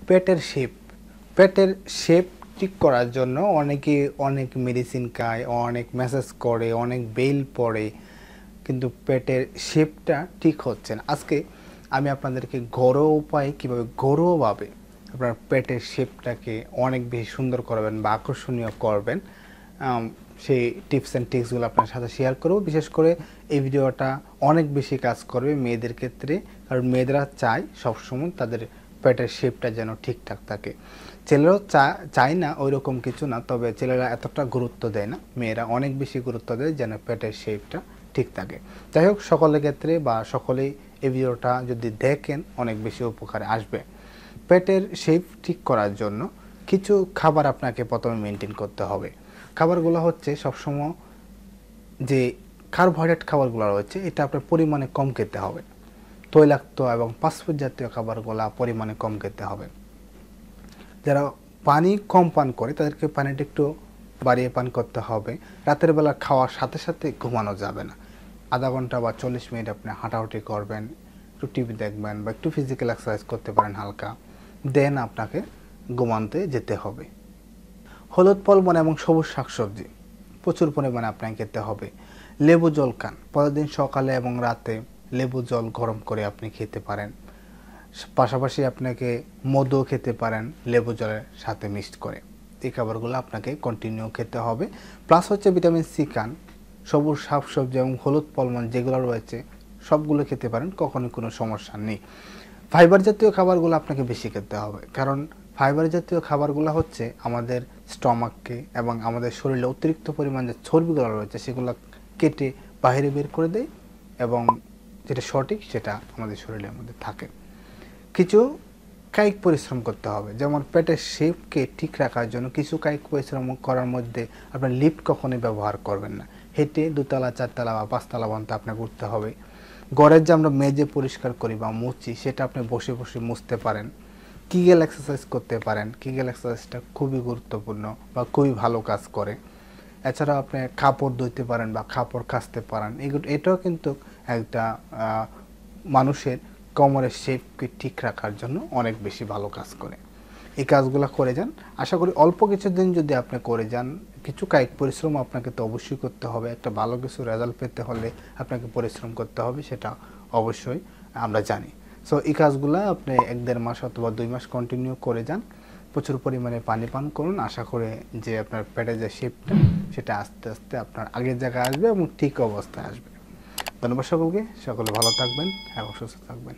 পেটের শেপ পেটের শেপ ঠিক করার জন্য অনেকে অনেক মেডিসিন খায়, অনেক ম্যাসাজ করে, অনেক বেল পড়ে, কিন্তু পেটের শেপটা ঠিক হচ্ছে না। আজকে আমি আপনাদেরকে ঘরোয়া উপায়ে কীভাবে ঘরোয়াভাবে আপনার পেটের শেপটাকে অনেক বেশি সুন্দর করবেন বা আকর্ষণীয় করবেন, সেই টিপস অ্যান্ড ট্রিক্সগুলো আপনার সাথে শেয়ার করব। বিশেষ করে এই ভিডিওটা অনেক বেশি কাজ করবে মেয়েদের ক্ষেত্রে, কারণ মেয়েরা চায় সবসময় তাদের পেটের শেপটা যেন ঠিকঠাক থাকে। ছেলেরাও চায় না ওই রকম কিছু না, তবে ছেলেরা এতটা গুরুত্ব দেয় না, মেয়েরা অনেক বেশি গুরুত্ব দেয় যেন পেটের শেপটা ঠিক থাকে। যাই হোক, সকলের ক্ষেত্রে বা সকলেই এই ভিডিওটা যদি দেখেন অনেক বেশি উপকারে আসবে। পেটের শেপ ঠিক করার জন্য কিছু খাবার আপনাকে প্রথমে মেনটেন করতে হবে। খাবারগুলো হচ্ছে সবসময় যে কার্বোহাইড্রেট খাবারগুলো রয়েছে এটা আপনার পরিমাণে কম খেতে হবে। তৈলাক্ত এবং ফাস্টফুড জাতীয় খাবারগুলো পরিমাণে কম খেতে হবে। যারা পানি কম পান করে তাদেরকে পানিটা একটু বাড়িয়ে পান করতে হবে। রাতের বেলা খাওয়ার সাথে সাথে ঘুমানো যাবে না। আধা ঘন্টা বা 40 মিনিট আপনি হাঁটাহাঁটি করবেন, একটু টিভি দেখবেন বা একটু ফিজিক্যাল এক্সারসাইজ করতে পারেন হালকা, দেন আপনাকে ঘুমাতে যেতে হবে। হলুদ ফলমূল এবং সবুজ শাকসবজি প্রচুর পরিমাণে আপনাকে খেতে হবে। লেবু জল খান, প্রতিদিন সকালে এবং রাতে লেবু জল গরম করে আপনি খেতে পারেন। পাশাপাশি আপনাকে মধু খেতে পারেন লেবু জলের সাথে মিক্সড করে। এই খাবারগুলো আপনাকে কন্টিনিউ খেতে হবে। প্লাস হচ্ছে ভিটামিন সি খান, সবুজ শাকসবজি এবং হলুদ ফলমূল যেগুলো রয়েছে সবগুলো খেতে পারেন, কখনোই কোনো সমস্যা নেই। ফাইবার জাতীয় খাবারগুলো আপনাকে বেশি খেতে হবে, কারণ ফাইবার জাতীয় খাবারগুলো হচ্ছে আমাদের স্টমাককে এবং আমাদের শরীরে অতিরিক্ত পরিমাণ যে চর্বিগুলো রয়েছে সেগুলো কেটে বাইরে বের করে দেয় এবং যেটা সঠিক সেটা আমাদের শরীরের মধ্যে থাকে। কিছু কায়িক পরিশ্রম করতে হবে, যেমন পেটের শেপকে ঠিক রাখার জন্য কিছু কায়িক পরিশ্রম করার মধ্যে আপনার লিফট কখনোই ব্যবহার করবেন না। হেঁটে 2তলা 4তলা বা 5তলা পর্যন্ত আপনাকে উঠতে হবে। ঘরের যে আমরা মেজে পরিষ্কার করি বা মুছি সেটা আপনি বসে বসে মুছতে পারেন। কিগেল এক্সারসাইজ করতে পারেন, কিগেল এক্সারসাইজটা খুবই গুরুত্বপূর্ণ বা খুবই ভালো কাজ করে। এছাড়া আপনি কাপড় ধুইতে পারেন বা কাপড় কাচতে পারেন। এটাও কিন্তু একটা মানুষের কোমরের শেপকে ঠিক রাখার জন্য অনেক বেশি ভালো কাজ করে। এই কাজগুলো করে যান। আশা করি অল্প কিছুদিন যদি আপনি করে যান, কিছু কায়িক পরিশ্রম আপনাকে তো অবশ্যই করতে হবে। একটা ভালো কিছু রেজাল্ট পেতে হলে আপনাকে পরিশ্রম করতে হবে, সেটা অবশ্যই আমরা জানি। সো এই কাজগুলো আপনি 1-1.5 মাস অথবা 2 মাস কন্টিনিউ করে যান। প্রচুর পরিমাণে পানি পান করুন। আশা করে যে আপনার পেটের যে শেপটা সেটা আস্তে আস্তে আপনার আগের জায়গায় আসবে এবং ঠিক অবস্থায় আসবে। ধন্যবাদ সকলকে। সকলে ভালো থাকবেন এবং সুস্থ থাকবেন।